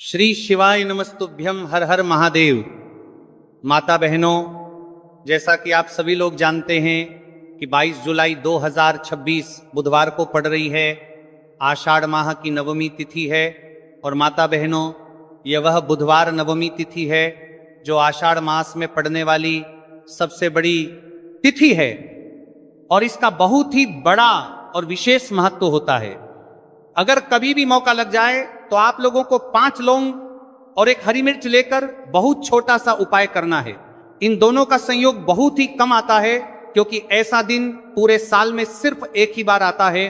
श्री शिवाय नमस्तुभ्यम। हर हर महादेव। माता बहनों, जैसा कि आप सभी लोग जानते हैं कि 22 जुलाई 2026 बुधवार को पड़ रही है, आषाढ़ माह की नवमी तिथि है। और माता बहनों, यह वह बुधवार नवमी तिथि है जो आषाढ़ मास में पड़ने वाली सबसे बड़ी तिथि है और इसका बहुत ही बड़ा और विशेष महत्व होता है। अगर कभी भी मौका लग जाए तो आप लोगों को 5 लौंग और एक हरी मिर्च लेकर बहुत छोटा सा उपाय करना है। इन दोनों का संयोग बहुत ही कम आता है क्योंकि ऐसा दिन पूरे साल में सिर्फ एक ही बार आता है।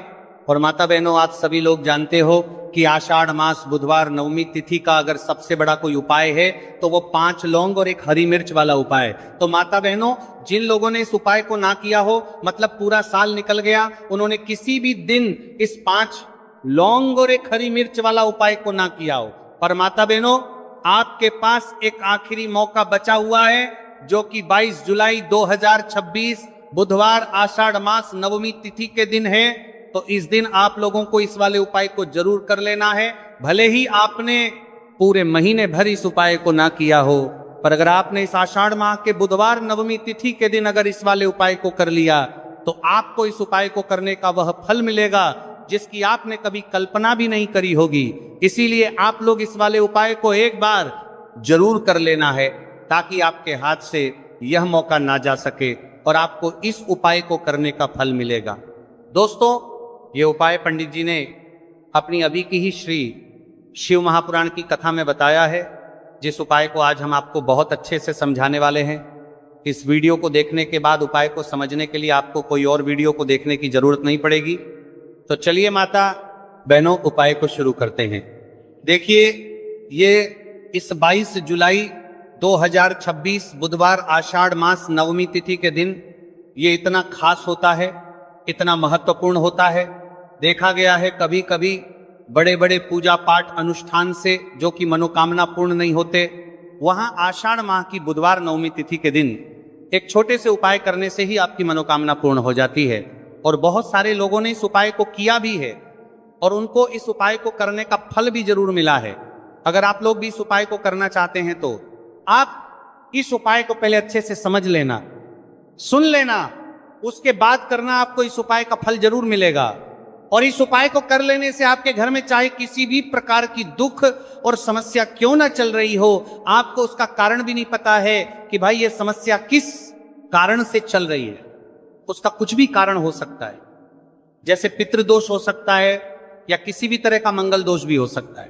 और माता बहनों, आप सभी लोग जानते हो कि आषाढ़ मास बुधवार नवमी तिथि का अगर सबसे बड़ा कोई उपाय है तो वो 5 लौंग और एक हरी मिर्च वाला उपाय। तो माता बहनों, जिन लोगों ने इस उपाय को ना किया हो, मतलब पूरा साल निकल गया, उन्होंने किसी भी दिन इस 5 लौंग और एक हरी मिर्च वाला उपाय को ना किया हो, पर माता बहनों, आपके पास एक आखिरी मौका बचा हुआ है जो कि 22 जुलाई 2026 बुधवार आषाढ़ मास नवमी तिथि के दिन है। तो इस दिन आप लोगों को इस वाले उपाय को जरूर कर लेना है। भले ही आपने पूरे महीने भर इस उपाय को ना किया हो, पर अगर आपने इस आषाढ़ माह के बुधवार नवमी तिथि के दिन अगर इस वाले उपाय को कर लिया तो आपको इस उपाय को करने का वह फल मिलेगा जिसकी आपने कभी कल्पना भी नहीं करी होगी। इसीलिए आप लोग इस वाले उपाय को एक बार जरूर कर लेना है ताकि आपके हाथ से यह मौका ना जा सके और आपको इस उपाय को करने का फल मिलेगा। दोस्तों, ये उपाय पंडित जी ने अपनी अभी की ही श्री शिव महापुराण की कथा में बताया है, जिस उपाय को आज हम आपको बहुत अच्छे से समझाने वाले हैं। इस वीडियो को देखने के बाद उपाय को समझने के लिए आपको कोई और वीडियो को देखने की जरूरत नहीं पड़ेगी। तो चलिए माता बहनों, उपाय को शुरू करते हैं। देखिए, ये इस 22 जुलाई 2026 बुधवार आषाढ़ मास नवमी तिथि के दिन ये इतना खास होता है, इतना महत्वपूर्ण होता है। देखा गया है कभी कभी बड़े बड़े पूजा पाठ अनुष्ठान से जो कि मनोकामना पूर्ण नहीं होते, वहां आषाढ़ माह की बुधवार नवमी तिथि के दिन एक छोटे से उपाय करने से ही आपकी मनोकामना पूर्ण हो जाती है। और बहुत सारे लोगों ने इस उपाय को किया भी है और उनको इस उपाय को करने का फल भी जरूर मिला है। अगर आप लोग भी इस उपाय को करना चाहते हैं तो आप इस उपाय को पहले अच्छे से समझ लेना, सुन लेना, उसके बाद करना। आपको इस उपाय का फल जरूर मिलेगा। और इस उपाय को कर लेने से आपके घर में चाहे किसी भी प्रकार की दुख और समस्या क्यों ना चल रही हो, आपको उसका कारण भी नहीं पता है कि भाई ये समस्या किस कारण से चल रही है। उसका कुछ भी कारण हो सकता है, जैसे पितृदोष हो सकता है या किसी भी तरह का मंगल दोष भी हो सकता है।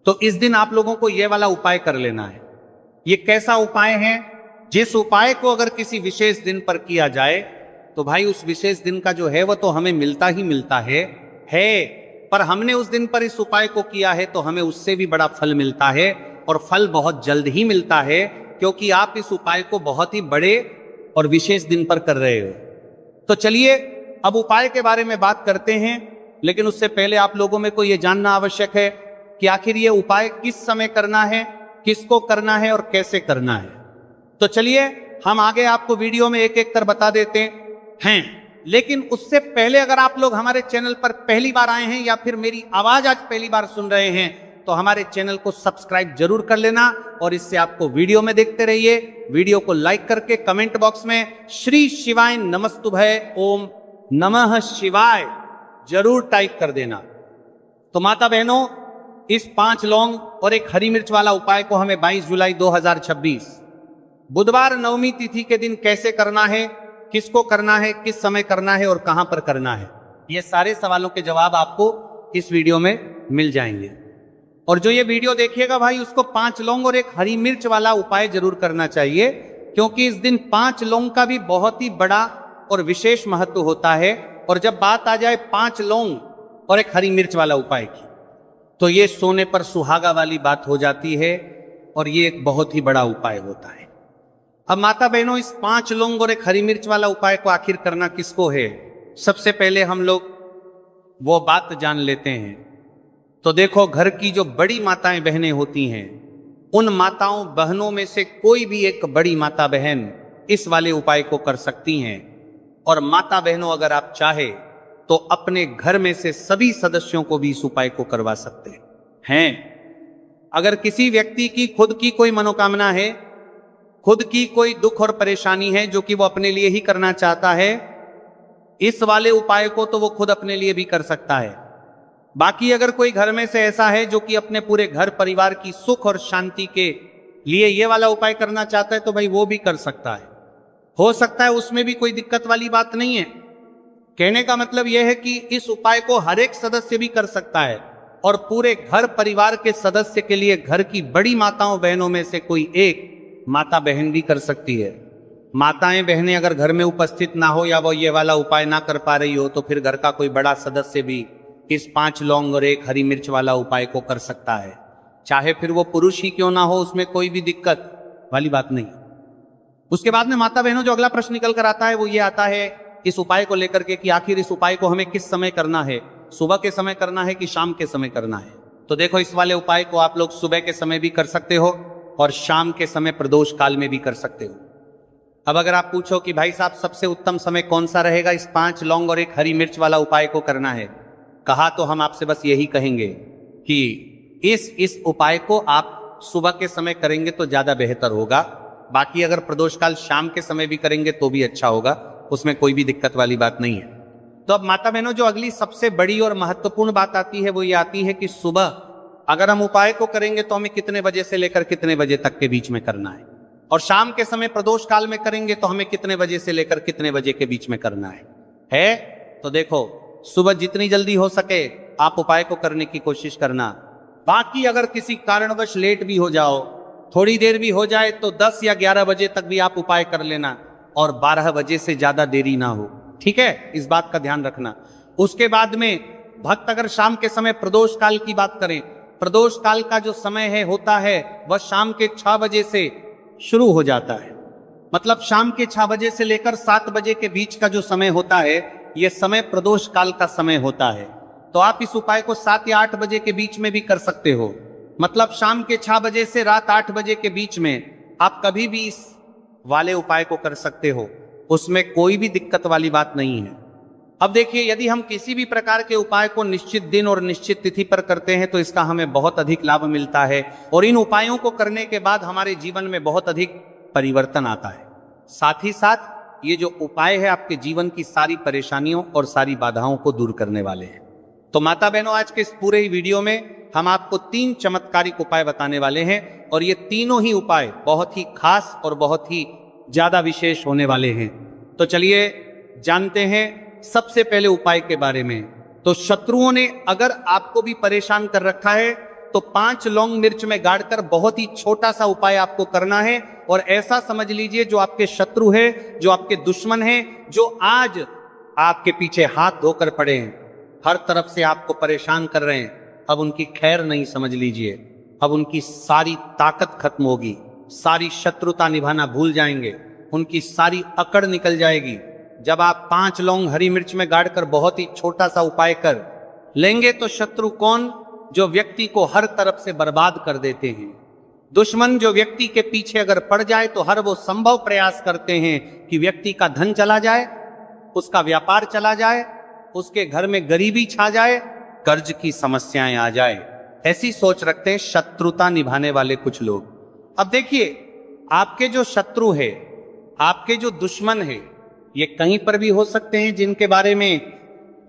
तो इस दिन आप लोगों को यह वाला उपाय कर लेना है। ये कैसा उपाय है? जिस उपाय को अगर किसी विशेष दिन पर किया जाए तो भाई उस विशेष दिन का जो है वह तो हमें मिलता ही मिलता है। पर हमने उस दिन पर इस उपाय को किया है तो हमें उससे भी बड़ा फल मिलता है, और फल बहुत जल्द ही मिलता है क्योंकि आप इस उपाय को बहुत ही बड़े और विशेष दिन पर कर रहे हो। तो चलिए अब उपाय के बारे में बात करते हैं, लेकिन उससे पहले आप लोगों में को यह जानना आवश्यक है कि आखिर ये उपाय किस समय करना है, किसको करना है और कैसे करना है। तो चलिए हम आगे आपको वीडियो में एक एक कर बता देते हैं। लेकिन उससे पहले अगर आप लोग हमारे चैनल पर पहली बार आए हैं या फिर मेरी आवाज आज पहली बार सुन रहे हैं तो हमारे चैनल को सब्सक्राइब जरूर कर लेना और इससे आपको वीडियो में देखते रहिए। वीडियो को लाइक करके कमेंट बॉक्स में श्री शिवाय नमस्तुभ्य ओम नमः शिवाय जरूर टाइप कर देना। तो माता बहनों, इस 5 लौंग और एक हरी मिर्च वाला उपाय को हमें 22 जुलाई 2026 बुधवार नवमी तिथि के दिन कैसे करना है, किसको करना है, किस समय करना है और कहां पर करना है, ये सारे सवालों के जवाब आपको इस वीडियो में मिल जाएंगे। और जो ये वीडियो देखिएगा भाई, उसको 5 लौंग और एक हरी मिर्च वाला उपाय जरूर करना चाहिए क्योंकि इस दिन 5 लौंग का भी बहुत ही बड़ा और विशेष महत्व होता है। और जब बात आ जाए 5 लौंग और एक हरी मिर्च वाला उपाय की, तो ये सोने पर सुहागा वाली बात हो जाती है और ये एक बहुत ही बड़ा उपाय होता है। अब माता बहनों, इस 5 लौंग और एक हरी मिर्च वाला उपाय को आखिर करना किसको है, सबसे पहले हम लोग वो बात जान लेते हैं। तो देखो, घर की जो बड़ी माताएं बहनें होती हैं, उन माताओं बहनों में से कोई भी एक बड़ी माता बहन इस वाले उपाय को कर सकती हैं। और माता बहनों, अगर आप चाहे तो अपने घर में से सभी सदस्यों को भी इस उपाय को करवा सकते हैं। अगर किसी व्यक्ति की खुद की कोई मनोकामना है, खुद की कोई दुख और परेशानी है जो कि वो अपने लिए ही करना चाहता है, इस वाले उपाय को तो वो खुद अपने लिए भी कर सकता है। बाकी अगर कोई घर में से ऐसा है जो कि अपने पूरे घर परिवार की सुख और शांति के लिए ये वाला उपाय करना चाहता है, तो भाई वो भी कर सकता है। हो सकता है उसमें भी कोई दिक्कत वाली बात नहीं है। कहने का मतलब यह है कि इस उपाय को हर एक सदस्य भी कर सकता है और पूरे घर परिवार के सदस्य के लिए घर की बड़ी माताओं बहनों में से कोई एक माता बहन भी कर सकती है। माताएं बहनें अगर घर में उपस्थित ना हो या वो ये वाला उपाय ना कर पा रही हो, तो फिर घर का कोई बड़ा सदस्य भी इस 5 लौंग और 1 हरी मिर्च वाला उपाय को कर सकता है। चाहे फिर वो पुरुष ही क्यों ना हो, उसमें कोई भी दिक्कत वाली बात नहीं। उसके बाद में माता बहनों जो अगला प्रश्न निकल कर आता है वो ये आता है इस उपाय को लेकर के कि आखिर इस उपाय को हमें किस समय करना है, सुबह के समय करना है कि शाम के समय करना है। तो देखो, इस वाले उपाय को आप लोग सुबह के समय भी कर सकते हो और शाम के समय प्रदोष काल में भी कर सकते हो। अब अगर आप पूछो कि भाई साहब सबसे उत्तम समय कौन सा रहेगा इस 5 लौंग और 1 हरी मिर्च वाला उपाय को करना है, कहा तो हम आपसे बस यही कहेंगे कि इस उपाय को आप सुबह के समय करेंगे तो ज्यादा बेहतर होगा। बाकी अगर प्रदोष काल शाम के समय भी करेंगे तो भी अच्छा होगा, उसमें कोई भी दिक्कत वाली बात नहीं है। तो अब माता बहनों जो अगली सबसे बड़ी और महत्वपूर्ण बात आती है वो ये आती है कि सुबह अगर हम उपाय को करेंगे तो हमें कितने बजे से लेकर कितने बजे तक के बीच में करना है, और शाम के समय प्रदोष काल में करेंगे तो हमें कितने बजे से लेकर कितने बजे के बीच में करना है। तो देखो, सुबह जितनी जल्दी हो सके आप उपाय को करने की कोशिश करना। बाकी अगर किसी कारणवश लेट भी हो जाओ, थोड़ी देर भी हो जाए, तो 10 या 11 बजे तक भी आप उपाय कर लेना और 12 बजे से ज्यादा देरी ना हो, ठीक है, इस बात का ध्यान रखना। उसके बाद में भक्त अगर शाम के समय प्रदोष काल की बात करें, प्रदोष काल का जो समय है होता है वह शाम के 6 बजे से शुरू हो जाता है। मतलब शाम के 6 बजे से लेकर 7 बजे के बीच का जो समय होता है यह समय प्रदोष काल का समय होता है। तो आप इस उपाय को 7 या 8 बजे के बीच में भी कर सकते हो। मतलब शाम के 6 बजे से रात 8 बजे के बीच में आप कभी भी इस वाले उपाय को कर सकते हो, उसमें कोई भी दिक्कत वाली बात नहीं है। अब देखिए, यदि हम किसी भी प्रकार के उपाय को निश्चित दिन और निश्चित तिथि पर करते हैं तो इसका हमें बहुत अधिक लाभ मिलता है और इन उपायों को करने के बाद हमारे जीवन में बहुत अधिक परिवर्तन आता है। साथ ही साथ ये जो उपाय है आपके जीवन की सारी परेशानियों और सारी बाधाओं को दूर करने वाले हैं। तो माता बहनों, आज के इस पूरे ही वीडियो में हम आपको 3 चमत्कारिक उपाय बताने वाले हैं और ये तीनों ही उपाय बहुत ही खास और बहुत ही ज्यादा विशेष होने वाले हैं। तो चलिए जानते हैं सबसे पहले उपाय के बारे में। तो शत्रुओं ने अगर आपको भी परेशान कर रखा है तो 5 लौंग मिर्च में गाड़कर बहुत ही छोटा सा उपाय आपको करना है। और ऐसा समझ लीजिए, जो आपके शत्रु है, जो आपके दुश्मन है, जो आज आपके पीछे हाथ धोकर पड़े हैं, हर तरफ से आपको परेशान कर रहे हैं, अब उनकी खैर नहीं समझ लीजिए। अब उनकी सारी ताकत खत्म होगी, सारी शत्रुता निभाना भूल जाएंगे, उनकी सारी अकड़ निकल जाएगी। जब आप 5 लौंग हरी मिर्च में गाड़कर बहुत ही छोटा सा उपाय कर लेंगे तो शत्रु कौन? जो व्यक्ति को हर तरफ से बर्बाद कर देते हैं। दुश्मन जो व्यक्ति के पीछे अगर पड़ जाए तो हर वो संभव प्रयास करते हैं कि व्यक्ति का धन चला जाए, उसका व्यापार चला जाए, उसके घर में गरीबी छा जाए, कर्ज की समस्याएं आ जाए। ऐसी सोच रखते हैं शत्रुता निभाने वाले कुछ लोग। अब देखिए, आपके जो शत्रु है, आपके जो दुश्मन है, ये कहीं पर भी हो सकते हैं, जिनके बारे में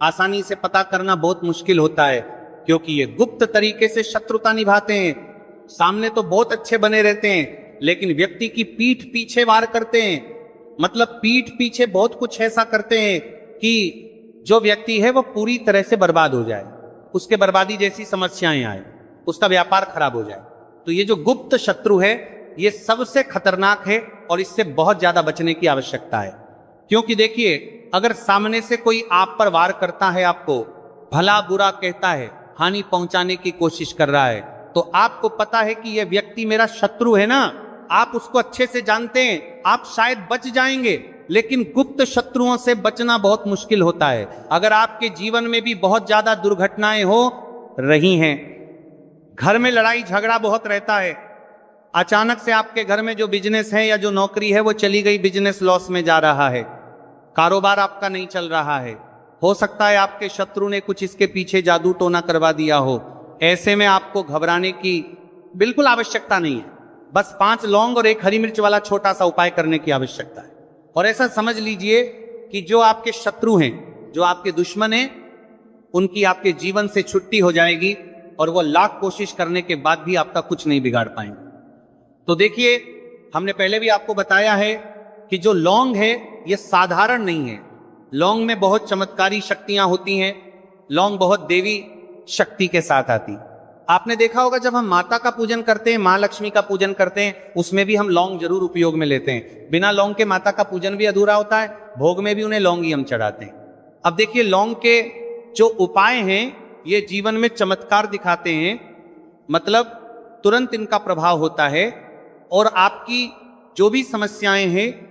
आसानी से पता करना बहुत मुश्किल होता है, क्योंकि ये गुप्त तरीके से शत्रुता निभाते हैं। सामने तो बहुत अच्छे बने रहते हैं, लेकिन व्यक्ति की पीठ पीछे वार करते हैं। मतलब पीठ पीछे बहुत कुछ ऐसा करते हैं कि जो व्यक्ति है वो पूरी तरह से बर्बाद हो जाए, उसके बर्बादी जैसी समस्याएं आए, उसका व्यापार खराब हो जाए। तो ये जो गुप्त शत्रु है ये सबसे खतरनाक है और इससे बहुत ज्यादा बचने की आवश्यकता है। क्योंकि देखिए, अगर सामने से कोई आप पर वार करता है, आपको भला बुरा कहता है, हानि पहुंचाने की कोशिश कर रहा है, तो आपको पता है कि यह व्यक्ति मेरा शत्रु है ना, आप उसको अच्छे से जानते हैं, आप शायद बच जाएंगे। लेकिन गुप्त शत्रुओं से बचना बहुत मुश्किल होता है। अगर आपके जीवन में भी बहुत ज्यादा दुर्घटनाएं हो रही हैं, घर में लड़ाई झगड़ा बहुत रहता है, अचानक से आपके घर में जो बिजनेस है या जो नौकरी है वो चली गई, बिजनेस लॉस में जा रहा है, कारोबार आपका नहीं चल रहा है, हो सकता है आपके शत्रु ने कुछ इसके पीछे जादू टोना करवा दिया हो। ऐसे में आपको घबराने की बिल्कुल आवश्यकता नहीं है। बस 5 लौंग और 1 हरी मिर्च वाला छोटा सा उपाय करने की आवश्यकता है। और ऐसा समझ लीजिए कि जो आपके शत्रु हैं, जो आपके दुश्मन हैं, उनकी आपके जीवन से छुट्टी हो जाएगी और वो लाख कोशिश करने के बाद भी आपका कुछ नहीं बिगाड़ पाएंगे। तो देखिए, हमने पहले भी आपको बताया है कि जो लौंग है ये साधारण नहीं है। लौंग में बहुत चमत्कारी शक्तियां होती हैं। लौंग बहुत देवी शक्ति के साथ आती। आपने देखा होगा जब हम माता का पूजन करते हैं, माँ लक्ष्मी का पूजन करते हैं, उसमें भी हम लौंग जरूर उपयोग में लेते हैं। बिना लौंग के माता का पूजन भी अधूरा होता है, भोग में भी उन्हें लौंग ही हम चढ़ाते हैं। अब देखिए, लौंग के जो उपाय हैं ये जीवन में चमत्कार दिखाते हैं। मतलब तुरंत इनका प्रभाव होता है और आपकी जो भी समस्याएं हैं,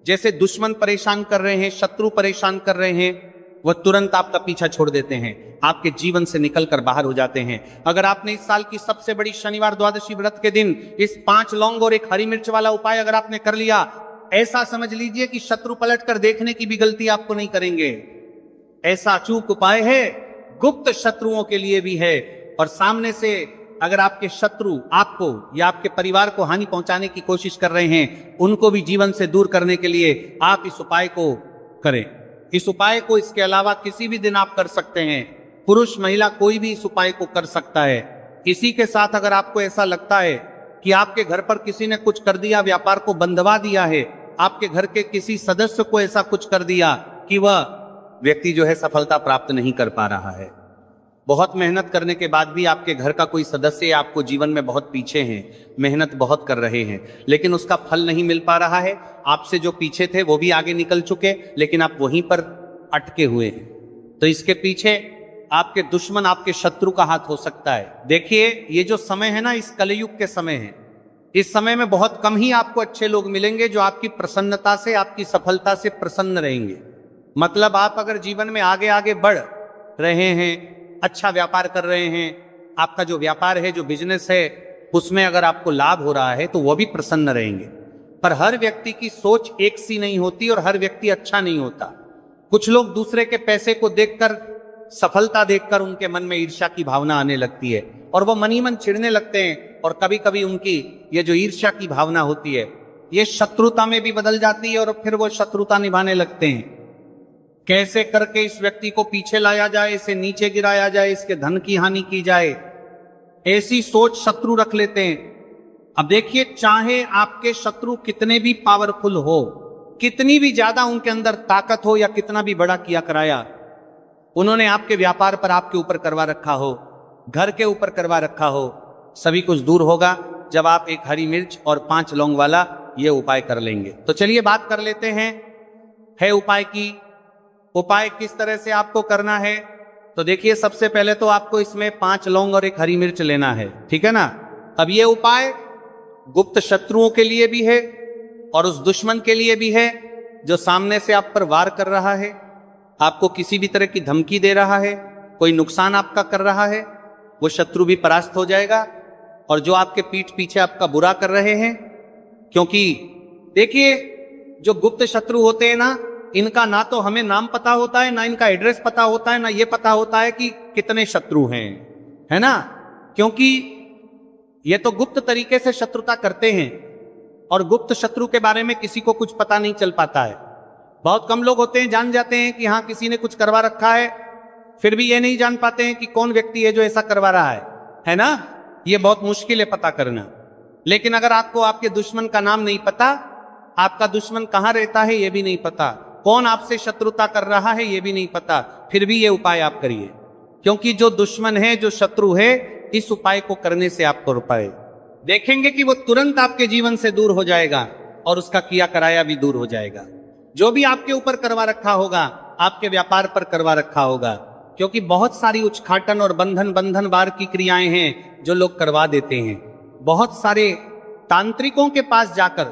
जैसे दुश्मन परेशान कर रहे हैं, शत्रु परेशान कर रहे हैं, वह तुरंत आपका पीछा छोड़ देते हैं, आपके जीवन से निकलकर बाहर हो जाते हैं। अगर आपने इस साल की सबसे बड़ी शनिवार द्वादशी व्रत के दिन इस 5 लौंग और 1 हरी मिर्च वाला उपाय अगर आपने कर लिया, ऐसा समझ लीजिए कि शत्रु पलट कर देखने की भी गलती आपको नहीं करेंगे। ऐसा अचूक उपाय है, गुप्त शत्रुओं के लिए भी है। और सामने से अगर आपके शत्रु आपको या आपके परिवार को हानि पहुंचाने की कोशिश कर रहे हैं, उनको भी जीवन से दूर करने के लिए आप इस उपाय को करें। इस उपाय को इसके अलावा किसी भी दिन आप कर सकते हैं। पुरुष महिला कोई भी इस उपाय को कर सकता है। इसी के साथ अगर आपको ऐसा लगता है कि आपके घर पर किसी ने कुछ कर दिया, व्यापार को बंधवा दिया है, आपके घर के किसी सदस्य को ऐसा कुछ कर दिया कि वह व्यक्ति जो है सफलता प्राप्त नहीं कर पा रहा है, बहुत मेहनत करने के बाद भी आपके घर का कोई सदस्य आपको जीवन में बहुत पीछे हैं, मेहनत बहुत कर रहे हैं, लेकिन उसका फल नहीं मिल पा रहा है। आपसे जो पीछे थे वो भी आगे निकल चुके, लेकिन आप वहीं पर अटके हुए हैं, तो इसके पीछे आपके दुश्मन, आपके शत्रु का हाथ हो सकता है। देखिए, ये जो समय है ना, इस कलयुग के समय है। इस समय में बहुत कम ही आपको अच्छे लोग मिलेंगे जो आपकी प्रसन्नता से, आपकी सफलता से प्रसन्न रहेंगे। मतलब आप अगर जीवन में आगे आगे बढ़ रहे हैं, अच्छा व्यापार कर रहे हैं, आपका जो व्यापार है, जो बिजनेस है, उसमें अगर आपको लाभ हो रहा है तो वो भी प्रसन्न रहेंगे। पर हर व्यक्ति की सोच एक सी नहीं होती और हर व्यक्ति अच्छा नहीं होता। कुछ लोग दूसरे के पैसे को देखकर, सफलता देखकर उनके मन में ईर्ष्या की भावना आने लगती है और वो मन ही मन चिढ़ने लगते हैं। और कभी कभी उनकी ये जो ईर्ष्या की भावना होती है ये शत्रुता में भी बदल जाती है और फिर वो शत्रुता निभाने लगते हैं। कैसे करके इस व्यक्ति को पीछे लाया जाए, इसे नीचे गिराया जाए, इसके धन की हानि की जाए, ऐसी सोच शत्रु रख लेते हैं। अब देखिए, चाहे आपके शत्रु कितने भी पावरफुल हो, कितनी भी ज्यादा उनके अंदर ताकत हो या कितना भी बड़ा किया कराया उन्होंने आपके व्यापार पर, आपके ऊपर करवा रखा हो, घर के ऊपर करवा रखा हो, सभी कुछ दूर होगा जब आप 1 हरी मिर्च और 5 लौंग वाला ये उपाय कर लेंगे। तो चलिए बात कर लेते हैं है उपाय की। उपाय किस तरह से आपको करना है? तो देखिए, सबसे पहले तो आपको इसमें 5 लौंग और 1 हरी मिर्च लेना है, ठीक है ना। अब ये उपाय गुप्त शत्रुओं के लिए भी है और उस दुश्मन के लिए भी है जो सामने से आप पर वार कर रहा है, आपको किसी भी तरह की धमकी दे रहा है, कोई नुकसान आपका कर रहा है, वो शत्रु भी परास्त हो जाएगा। और जो आपके पीठ पीछे आपका बुरा कर रहे हैं, क्योंकि देखिए, जो गुप्त शत्रु होते हैं ना, इनका ना तो हमें नाम पता होता है, ना इनका एड्रेस पता होता है, ना ये पता होता है कि कितने शत्रु हैं, है ना। क्योंकि ये तो गुप्त तरीके से शत्रुता करते हैं और गुप्त शत्रु के बारे में किसी को कुछ पता नहीं चल पाता है। बहुत कम लोग होते हैं जान जाते हैं कि हाँ किसी ने कुछ करवा रखा है, फिर भी ये नहीं जान पाते हैं कि कौन व्यक्ति है जो ऐसा करवा रहा है ना। ये बहुत मुश्किल है पता करना। लेकिन अगर आपको आपके दुश्मन का नाम नहीं पता, आपका दुश्मन कहाँ रहता है ये भी नहीं पता, कौन आपसे शत्रुता कर रहा है ये भी नहीं पता, फिर भी ये उपाय आप करिए। क्योंकि जो दुश्मन है, जो शत्रु है, इस उपाय को करने से आपको उपाय देखेंगे कि वो तुरंत आपके जीवन से दूर हो जाएगा और उसका किया कराया भी दूर हो जाएगा। जो भी आपके ऊपर करवा रखा होगा, आपके व्यापार पर करवा रखा होगा, क्योंकि बहुत सारी उच्चाटन और बंधन बार की क्रियाएं हैं जो लोग करवा देते हैं। बहुत सारे तांत्रिकों के पास जाकर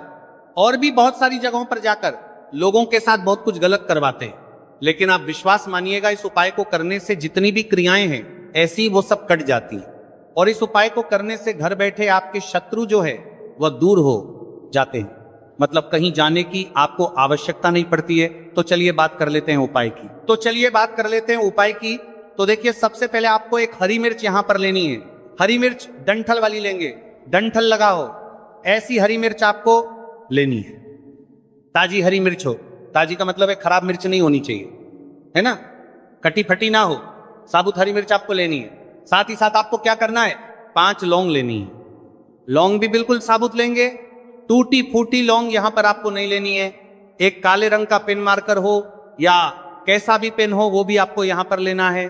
और भी बहुत सारी जगहों पर जाकर लोगों के साथ बहुत कुछ गलत करवाते हैं। लेकिन आप विश्वास मानिएगा, इस उपाय को करने से जितनी भी क्रियाएं हैं ऐसी वो सब कट जाती हैं और इस उपाय को करने से घर बैठे आपके शत्रु जो है वह दूर हो जाते हैं। मतलब कहीं जाने की आपको आवश्यकता नहीं पड़ती है। तो चलिए बात कर लेते हैं उपाय की। तो देखिए, सबसे पहले आपको 1 हरी मिर्च यहां पर लेनी है हरी मिर्च डंठल वाली लेंगे, डंठल लगा हो ऐसी हरी मिर्च आपको लेनी है। ताजी हरी मिर्च हो, ताजी का मतलब है खराब मिर्च नहीं होनी चाहिए, है ना, कटी फटी ना हो, साबुत हरी मिर्च आपको लेनी है। साथ ही साथ आपको क्या करना है, 5 लौंग लेनी है। लौंग भी बिल्कुल साबुत लेंगे, टूटी फूटी लौंग यहां पर आपको नहीं लेनी है। एक काले रंग का पेन मार्कर हो या कैसा भी पेन हो वो भी आपको यहां पर लेना है।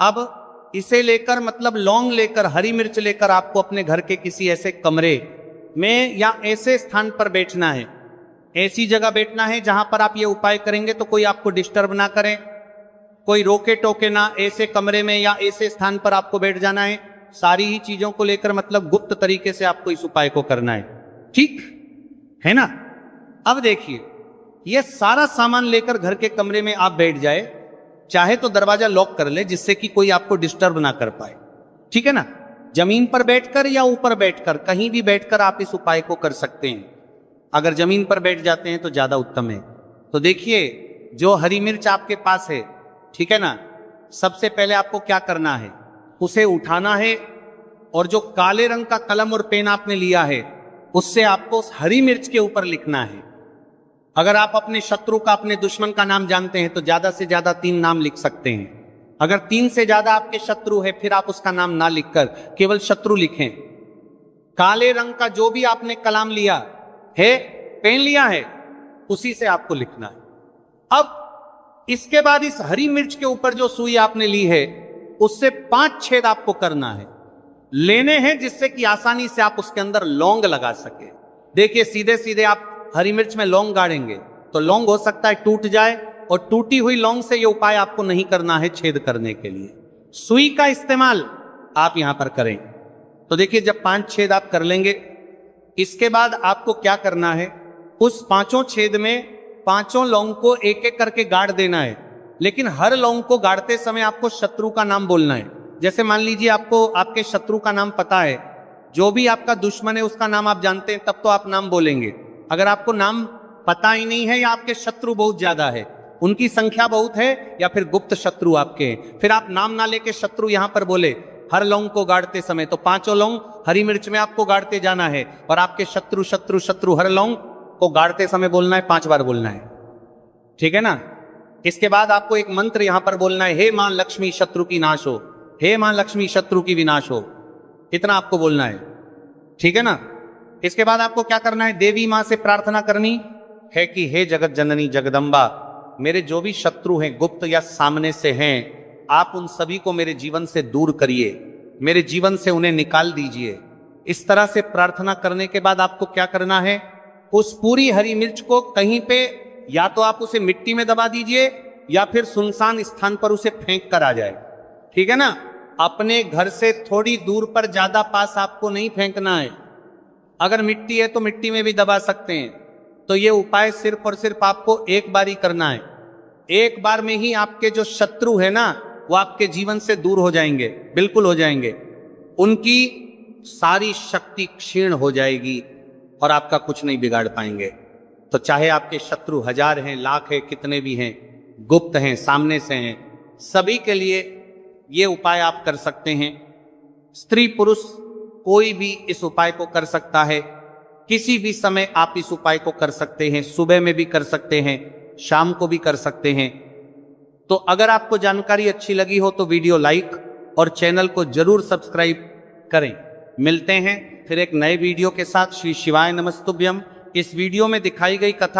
अब इसे लेकर मतलब लौंग लेकर, हरी मिर्च लेकर आपको अपने घर के किसी ऐसे कमरे में या ऐसे स्थान पर बैठना है, ऐसी जगह बैठना है जहां पर आप ये उपाय करेंगे तो कोई आपको डिस्टर्ब ना करे, कोई रोके टोके ना, ऐसे कमरे में या ऐसे स्थान पर आपको बैठ जाना है। सारी ही चीजों को लेकर मतलब गुप्त तरीके से आपको इस उपाय को करना है, ठीक है ना। अब देखिए, ये सारा सामान लेकर घर के कमरे में आप बैठ जाए, चाहे तो दरवाजा लॉक कर ले जिससे कि कोई आपको डिस्टर्ब ना कर पाए, ठीक है ना। जमीन पर बैठकर या ऊपर बैठकर, कहीं भी बैठकर आप इस उपाय को कर सकते हैं। अगर जमीन पर बैठ जाते हैं तो ज्यादा उत्तम है। तो देखिए, जो हरी मिर्च आपके पास है, ठीक है ना, सबसे पहले आपको क्या करना है, उसे उठाना है और जो काले रंग का कलम और पेन आपने लिया है उससे आपको उस हरी मिर्च के ऊपर लिखना है। अगर आप अपने शत्रु का, अपने दुश्मन का नाम जानते हैं तो ज्यादा से ज्यादा 3 नाम लिख सकते हैं। अगर 3 से ज्यादा आपके शत्रु है फिर आप उसका नाम ना लिखकर केवल शत्रु लिखें। काले रंग का जो भी आपने कलम लिया है, पेन लिया है, उसी से आपको लिखना है। अब इसके बाद इस हरी मिर्च के ऊपर जो सुई आपने ली है उससे 5 छेद आपको करना है, लेने हैं, जिससे कि आसानी से आप उसके अंदर लौंग लगा सके। देखिए, सीधे सीधे आप हरी मिर्च में लौंग गाड़ेंगे तो लौंग हो सकता है टूट जाए, और टूटी हुई लौंग से यह उपाय आपको नहीं करना है छेद करने के लिए। सुई का इस्तेमाल आप यहां पर करें। तो देखिए, जब 5 छेद आप कर लेंगे, इसके बाद आपको क्या करना है, उस 5 छेद में 5 लौंग को एक एक करके गाड़ देना है। लेकिन हर लौंग को गाड़ते समय आपको शत्रु का नाम बोलना है। जैसे मान लीजिए आपको आपके शत्रु का नाम पता है, जो भी आपका दुश्मन है उसका नाम आप जानते हैं, तब तो आप नाम बोलेंगे। अगर आपको नाम पता ही नहीं है या आपके शत्रु बहुत ज्यादा है, उनकी संख्या बहुत है, या फिर गुप्त शत्रु आपके हैं, फिर आप नाम ना लेके शत्रु यहां पर बोले हर लौंग को गाड़ते समय, तो 5 लौंग हरी मिर्च में आपको गाड़ते जाना है और आपके शत्रु शत्रु शत्रु हर लौंग को गाड़ते समय बोलना है, 5 बार बोलना है, ठीक है ना। इसके बाद आपको एक मंत्र यहां पर बोलना है, हे मां लक्ष्मी शत्रु की नाश हो, हे मां लक्ष्मी शत्रु की विनाश हो, इतना आपको बोलना है, ठीक है ना। इसके बाद आपको क्या करना है, देवी मां से प्रार्थना करनी है कि हे जगत जननी जगदम्बा, मेरे जो भी शत्रु हैं, गुप्त या सामने से हैं, आप उन सभी को मेरे जीवन से दूर करिए, मेरे जीवन से उन्हें निकाल दीजिए। इस तरह से प्रार्थना करने के बाद आपको क्या करना है, उस पूरी हरी मिर्च को कहीं पे या तो आप उसे मिट्टी में दबा दीजिए या फिर सुनसान स्थान पर उसे फेंक कर आ जाए, ठीक है ना। अपने घर से थोड़ी दूर पर, ज्यादा पास आपको नहीं फेंकना है। अगर मिट्टी है तो मिट्टी में भी दबा सकते हैं। तो ये उपाय सिर्फ और सिर्फ आपको एक बार ही करना है। एक बार में ही आपके जो शत्रु है ना, वो आपके जीवन से दूर हो जाएंगे, बिल्कुल हो जाएंगे। उनकी सारी शक्ति क्षीण हो जाएगी और आपका कुछ नहीं बिगाड़ पाएंगे। तो चाहे आपके शत्रु 1000 हैं, लाख हैं, कितने भी हैं, गुप्त हैं, सामने से हैं, सभी के लिए ये उपाय आप कर सकते हैं। स्त्री पुरुष कोई भी इस उपाय को कर सकता है। किसी भी समय आप इस उपाय को कर सकते हैं, सुबह में भी कर सकते हैं, शाम को भी कर सकते हैं। तो अगर आपको जानकारी अच्छी लगी हो तो वीडियो लाइक और चैनल को जरूर सब्सक्राइब करें। मिलते हैं फिर एक नए वीडियो के साथ। श्री शिवाय नमस्तुभ्यम। इस वीडियो में दिखाई गई कथा